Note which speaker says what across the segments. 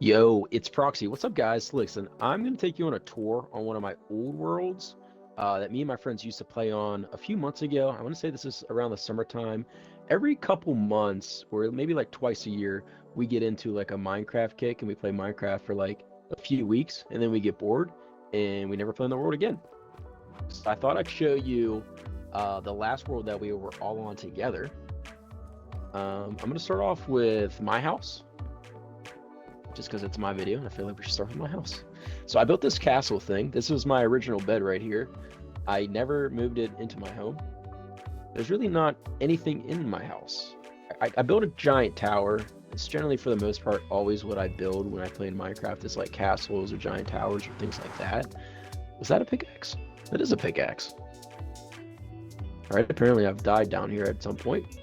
Speaker 1: Yo, it's Proxy. What's up, guys? Listen, I'm going to take you on a tour on one of my old worlds that me and my friends used to play on a few months ago. I want to say this is around the summertime. Every couple months, or maybe like twice a year, we get into like a Minecraft kick and we play Minecraft for like a few weeks, and then we get bored and we never play on the world again. So I thought I'd show you the last world that we were all on together. I'm going to start off with my house, just because it's my video and I feel like we should start with my house. So I built this castle thing. This was my original bed right here. I never moved it into my home. There's really not anything in my house. I built a giant tower. It's generally, for the most part, always what I build when I play in Minecraft is like castles or giant towers or things like that. Was that a pickaxe? That is a pickaxe. All right, apparently I've died down here at some point.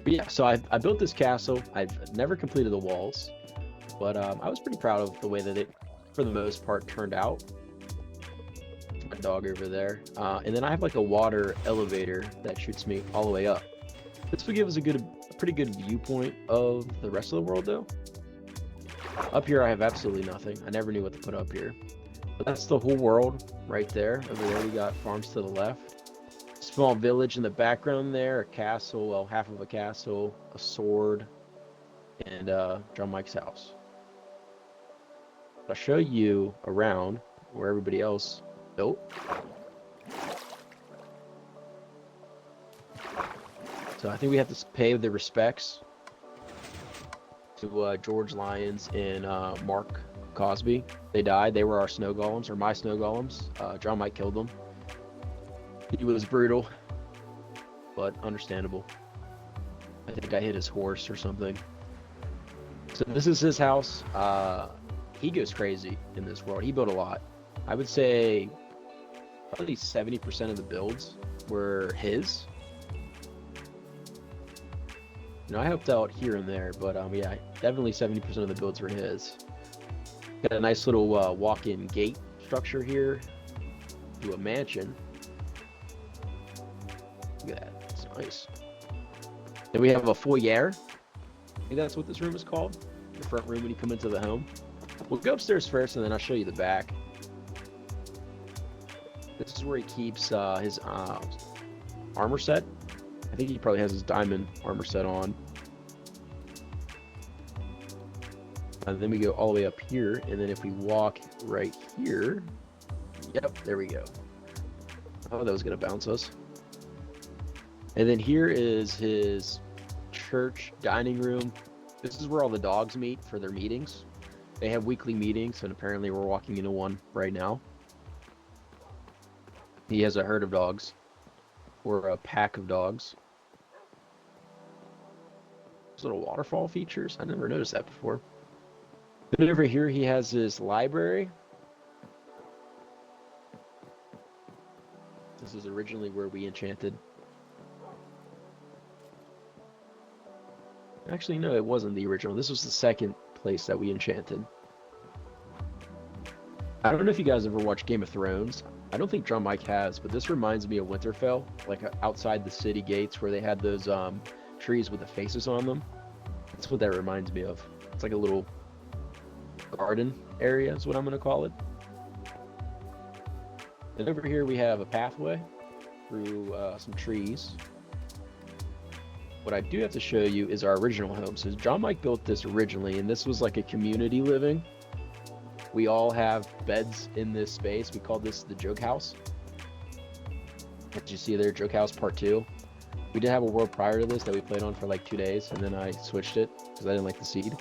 Speaker 1: But yeah, so I built this castle. I've never completed the walls, but I was pretty proud of the way that it, for the most part, turned out. My dog over there. And then I have like a water elevator that shoots me all the way up. This would give us a pretty good viewpoint of the rest of the world, though. Up here, I have absolutely nothing. I never knew what to put up here. But that's the whole world right there. Over there, we got farms to the left. Small village in the background there, a castle, well, half of a castle, a sword, and JohnMyke's house. I'll show you around where everybody else built. So I think we have to pay the respects to George Lyons and Mark Cosby. They died. They were our snow golems, or my snow golems. JohnMyke killed them. He was brutal, but understandable. I think I hit his horse or something. So this is his house. He goes crazy in this world. He built a lot. I would say probably 70% of the builds were his. You know, I helped out here and there, but yeah, definitely 70% of the builds were his. Got a nice little walk-in gate structure here to a mansion. Look at that. It's nice. Then we have a foyer. I think that's what this room is called. The front room when you come into the home. We'll go upstairs first, and then I'll show you the back. This is where he keeps his armor set. I think he probably has his diamond armor set on. And then we go all the way up here, and then if we walk right here, yep, there we go. Oh, that was gonna bounce us. And then here is his church dining room. This is where all the dogs meet for their meetings. They have weekly meetings, and apparently we're walking into one right now. He has a herd of dogs, or a pack of dogs. Those little waterfall features, I never noticed that before. Then over here he has his library. This is originally where we enchanted. Actually, no, it wasn't the original. This was the second place that we enchanted. I don't know if you guys ever watched Game of Thrones. I don't think JohnMyke has, but this reminds me of Winterfell, like outside the city gates where they had those trees with the faces on them. That's what that reminds me of. It's like a little garden area is what I'm going to call it. And over here we have a pathway through some trees. What I do have to show you is our original home. So JohnMyke built this originally, and this was like a community living. We all have beds in this space. We called this the Joog house. As you see there, Joog house part 2. We did have a world prior to this that we played on for like 2 days, and then I switched it because I didn't like the seed.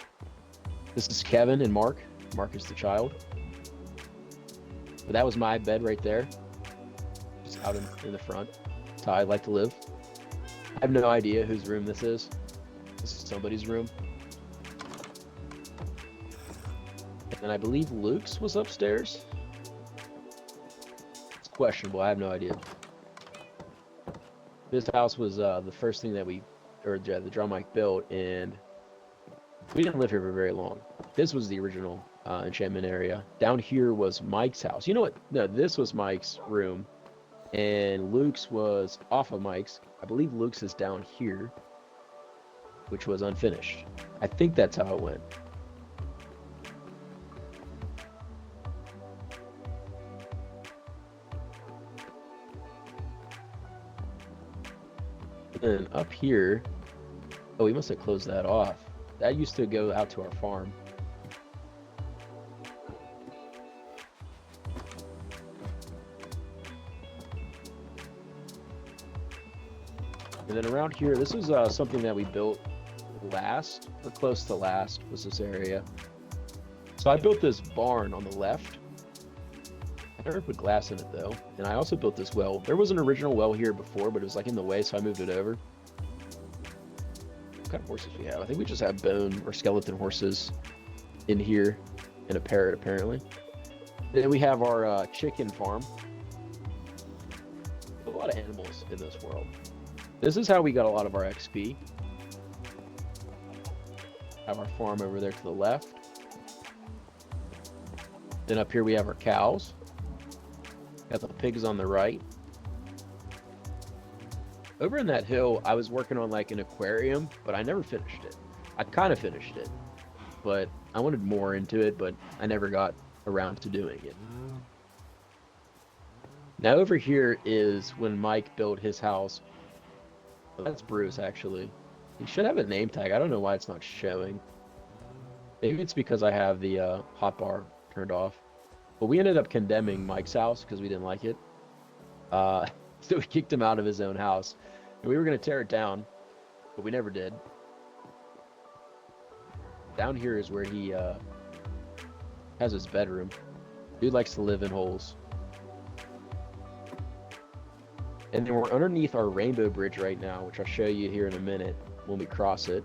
Speaker 1: This is Kevin and Mark. Mark is the child. But that was my bed right there, just out in the front. That's how I like to live. I have no idea whose room this is. This is somebody's room. And I believe Luke's was upstairs. It's questionable. I have no idea. This house was the first thing that the JohnMyke built, and we didn't live here for very long. This was the original enchantment area. Down here was Mike's house. You know what? No, this was Mike's room. And Luke's was off of Mike's. I believe Luke's is down here, which was unfinished. I think that's how it went. And up here, oh, we must have closed that off. That used to go out to our farm. And then around here, this is something that we built last, or close to last, was this area. So I built this barn on the left. I never put glass in it though. And I also built this well. There was an original well here before, but it was like in the way, so I moved it over. What kind of horses we have? I think we just have bone or skeleton horses in here, and a parrot apparently. Then we have our chicken farm. A lot of animals in this world. This is how we got a lot of our XP. Have our farm over there to the left. Then up here we have our cows. Got the pigs on the right. Over in that hill, I was working on like an aquarium, but I never finished it. I kind of finished it, but I wanted more into it, but I never got around to doing it. Now over here is when Mike built his house. That's Bruce, actually. He should have a name tag. I don't know why it's not showing. Maybe it's because I have the hotbar turned off. But we ended up condemning Mike's house because we didn't like it. So we kicked him out of his own house. And we were going to tear it down, but we never did. Down here is where he has his bedroom. Dude likes to live in holes. And then we're underneath our rainbow bridge right now, which I'll show you here in a minute when we cross it.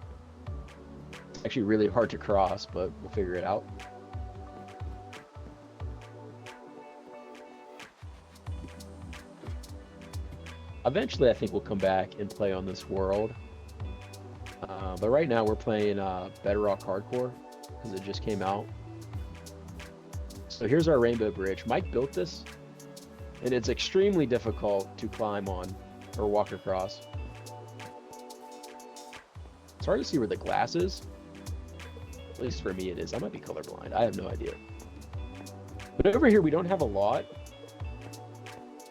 Speaker 1: It's actually really hard to cross, but we'll figure it out. Eventually, I think we'll come back and play on this world. But right now, we're playing Bedrock Hardcore because it just came out. So here's our rainbow bridge. Mike built this. And it's extremely difficult to climb on or walk across. It's hard to see where the glass is. At least for me it is. I might be colorblind. I have no idea. But over here we don't have a lot.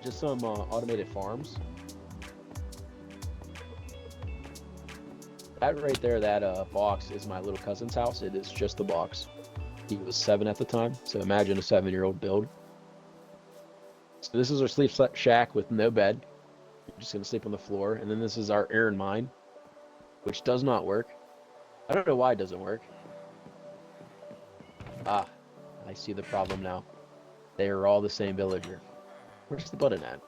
Speaker 1: Just some automated farms. That right there, that box is my little cousin's house. It is just the box. He was 7 at the time. So imagine a 7-year-old build. So this is our sleep shack with no bed. We're just gonna sleep on the floor. And then this is our iron mine, which does not work. I don't know why it doesn't work. Ah, I see the problem now. They are all the same villager. Where's the button at?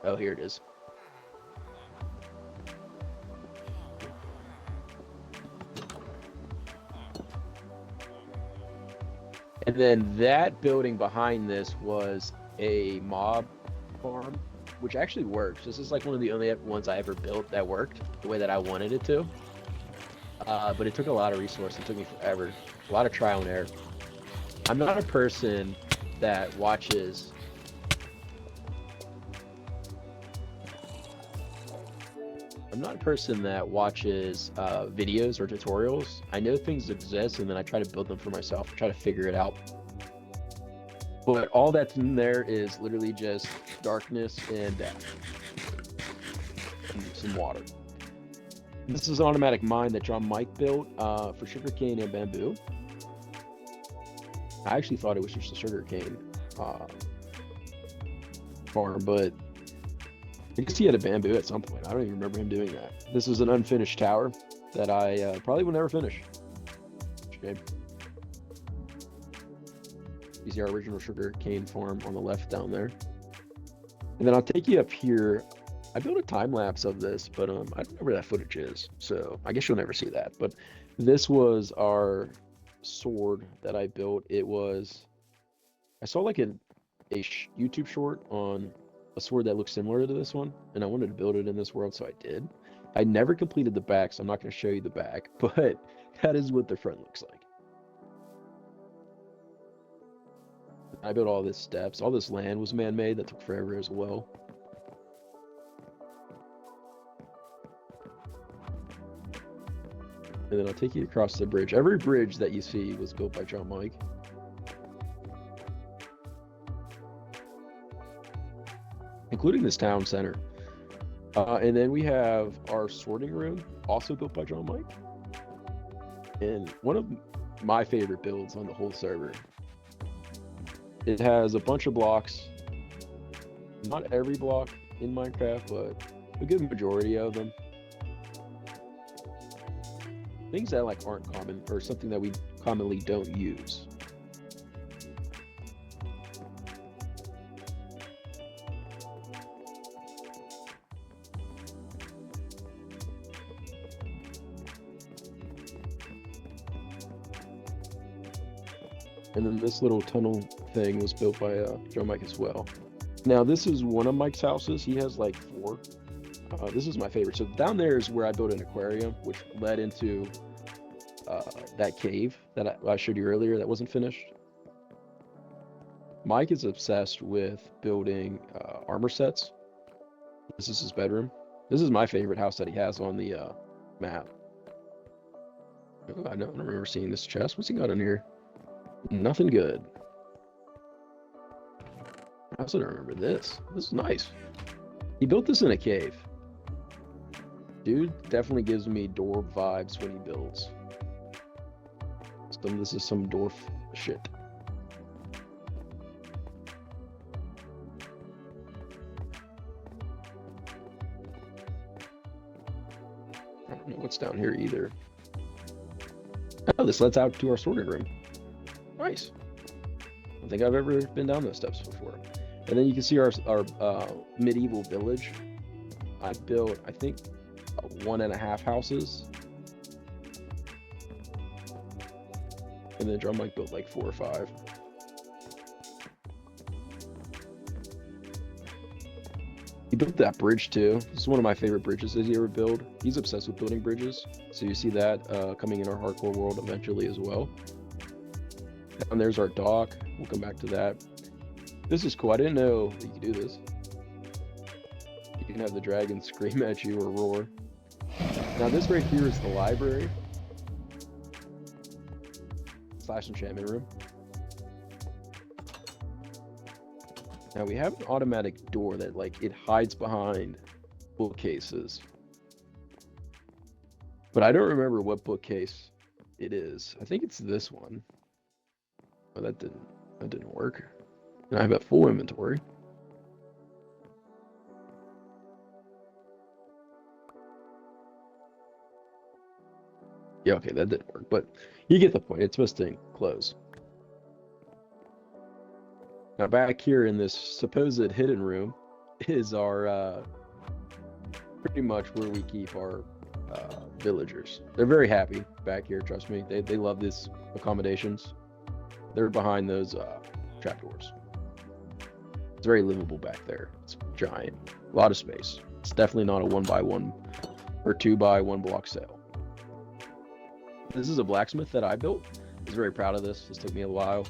Speaker 1: Oh, here it is. And then that building behind this was a mob farm, which actually works. This is like one of the only ones I ever built that worked the way that I wanted it to. But it took a lot of resources. It took me forever. A lot of trial and error. I'm not a person that watches videos or tutorials. I know things exist and then I try to build them for myself, try to figure it out. But all that's in there is literally just darkness and death. And some water. This is an automatic mine that JohnMyke built for sugarcane and bamboo. I actually thought it was just a sugarcane farm, but I guess he had a bamboo at some point. I don't even remember him doing that. This is an unfinished tower that I probably will never finish. Shame. You see our original sugar cane farm on the left down there. And then I'll take you up here. I built a time lapse of this, but I don't know where that footage is. So I guess you'll never see that. But this was our sword that I built. It was, I saw like a YouTube short on a sword that looks similar to this one, and I wanted to build it in this world, so I did. I never completed the back, so I'm not going to show you the back, but that is what the front looks like. I built all this steps. All this land was man-made. That took forever as well. And then I'll take you across the bridge. Every bridge that you see was built by JohnMyke. Including this town center. And then we have our sorting room, also built by JohnMyke. And one of my favorite builds on the whole server. It has a bunch of blocks. Not every block in Minecraft, but a good majority of them. Things that like aren't common, or something that we commonly don't use. And then this little tunnel thing was built by JohnMyke as well. Now this is one of Mike's houses. He has like 4. This is my favorite. So down there is where I built an aquarium, which led into that cave that I showed you earlier that wasn't finished. Mike is obsessed with building armor sets. This is his bedroom. This is my favorite house that he has on the map. Oh, I don't remember seeing this chest. What's he got in here? Nothing good. I also don't remember this. This is nice. He built this in a cave. Dude definitely gives me dwarf vibes when he builds. This is some dwarf shit. I don't know what's down here either. Oh, this lets out to our sorting room. Nice. I don't think I've ever been down those steps before. And then you can see our medieval village. I built, I think, 1.5 houses. And then JohnMyke built like 4 or 5. He built that bridge too. This is one of my favorite bridges that he ever built. He's obsessed with building bridges. So you see that coming in our hardcore world eventually as well. And there's our dock. We'll come back to that. This is cool. I didn't know that you could do this. You can have the dragon scream at you or roar. Now this right here is the library / enchantment room. Now we have an automatic door that like it hides behind bookcases. But I don't remember what bookcase it is. I think it's this one. Oh, that didn't work. And I have a full inventory. Yeah, okay, that didn't work, but you get the point. It's supposed to close. Now back here in this supposed hidden room is our pretty much where we keep our villagers. They're very happy back here, trust me. They love these accommodations. They're behind those trapdoors. It's very livable back there. It's giant. A lot of space. It's definitely not a 1x1 or 2x1 block sale. This is a blacksmith that I built. I was very proud of this. This took me a while.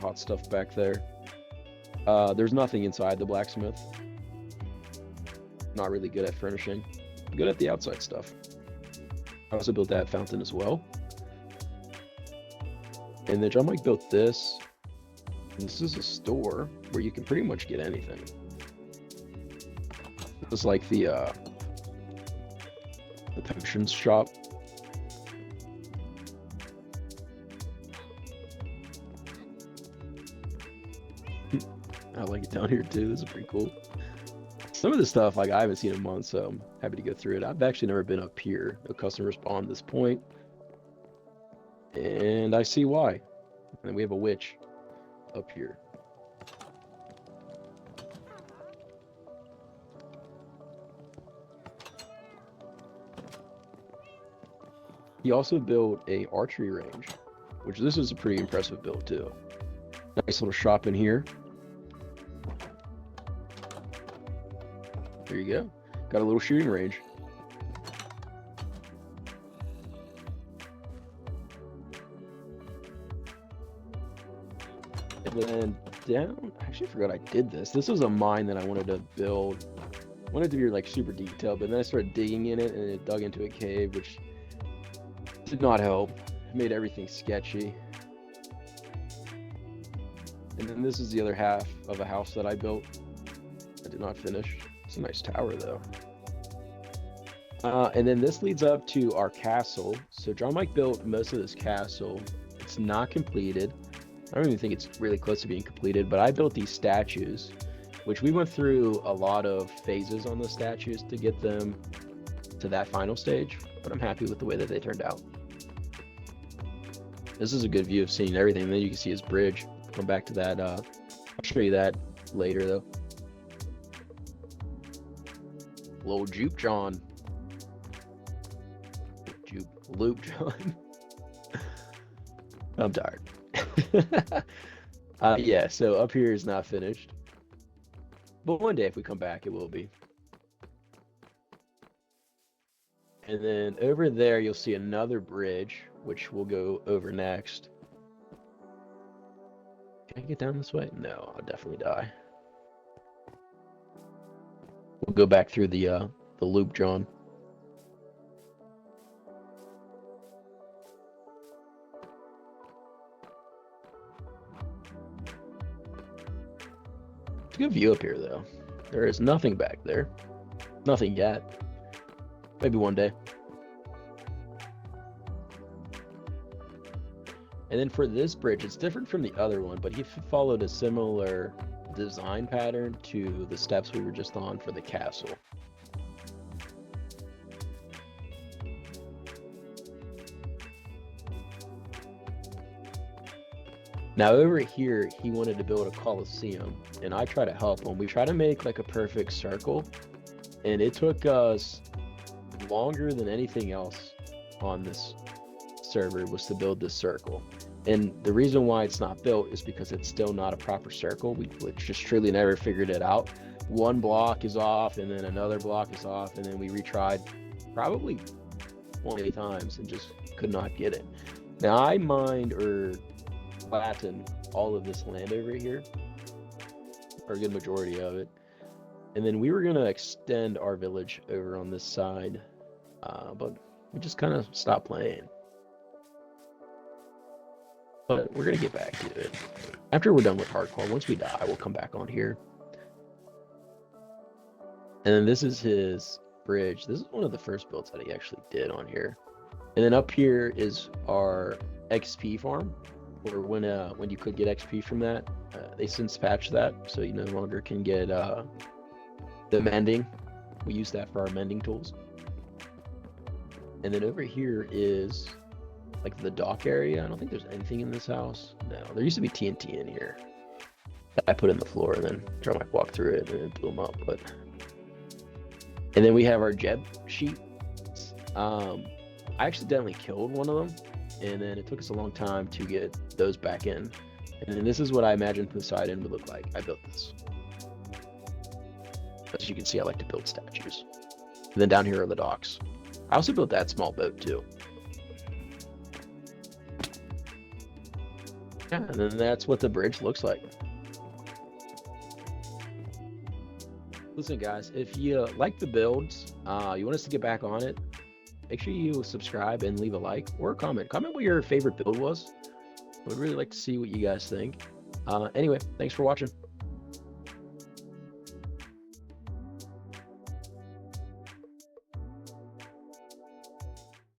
Speaker 1: Hot stuff back there. There's nothing inside the blacksmith. Not really good at furnishing. Good at the outside stuff. I also built that fountain as well. And then JohnMyke built this. This is a store where you can pretty much get anything. It's like the potions shop. I like it down here too. This is pretty cool. Some of this stuff, like I haven't seen in months, so I'm happy to go through it. I've actually never been up here. No customers spawned this point. And I see why. And then we have a witch up here. He also built a archery range, which this is a pretty impressive build too. Nice little shop in here. There you go. Got a little shooting range. And then down, I actually forgot I did this. This was a mine that I wanted to build. I wanted to be like super detailed, but then I started digging in it and it dug into a cave, which did not help. It made everything sketchy. And then this is the other half of a house that I built. did not finish. It's a nice tower though. And then this leads up to our castle. So JohnMyke built most of this castle. It's not completed. I don't even think it's really close to being completed, but I built these statues, which we went through a lot of phases on the statues to get them to that final stage, but I'm happy with the way that they turned out. This is a good view of seeing everything. And then you can see his bridge. Come back to that. I'll show you that later though. Little Juke John. Loop John. I'm tired. Yeah, so up here is not finished. But one day if we come back, it will be. And then over there, you'll see another bridge, which we'll go over next. Can I get down this way? No, I'll definitely die. We'll go back through the loop, John. It's a good view up here, though. There is nothing back there. Nothing yet. Maybe one day. And then for this bridge, it's different from the other one, but he followed a similar design pattern to the steps we were just on for the castle. Now over here, he wanted to build a coliseum, and I try to help him. We try to make like a perfect circle, and it took us longer than anything else on this server was to build this circle. And the reason why it's not built is because it's still not a proper circle. We just truly never figured it out. One block is off, and then another block is off, and then we retried probably 20 times and just could not get it. Now I mined or flatten all of this land over here, or a good majority of it, and then we were going to extend our village over on this side, but we just kind of stopped playing. But we're going to get back to it after we're done with hardcore. Once we die, we'll come back on here. And then this is his bridge. This is one of the first builds that he actually did on here. And then up here is our XP farm, or when you could get XP from that. They since patched that, so you no longer can get the mending. We use that for our mending tools. And then over here is like the dock area. I don't think there's anything in this house. No, there used to be TNT in here that I put in the floor, and then JohnMyke walked through it and it blew them up. But and then we have our Jeb sheep. I accidentally killed one of them, and then it took us a long time to get those back in. And then this is what I imagined Poseidon would look like. I built this. As you can see, I like to build statues. And then down here are the docks. I also built that small boat too. Yeah, and then that's what the bridge looks like. Listen, guys, if you like the builds, you want us to get back on it, make sure you subscribe and leave a like or a comment. Comment what your favorite build was. I would really like to see what you guys think. Anyway, thanks for watching.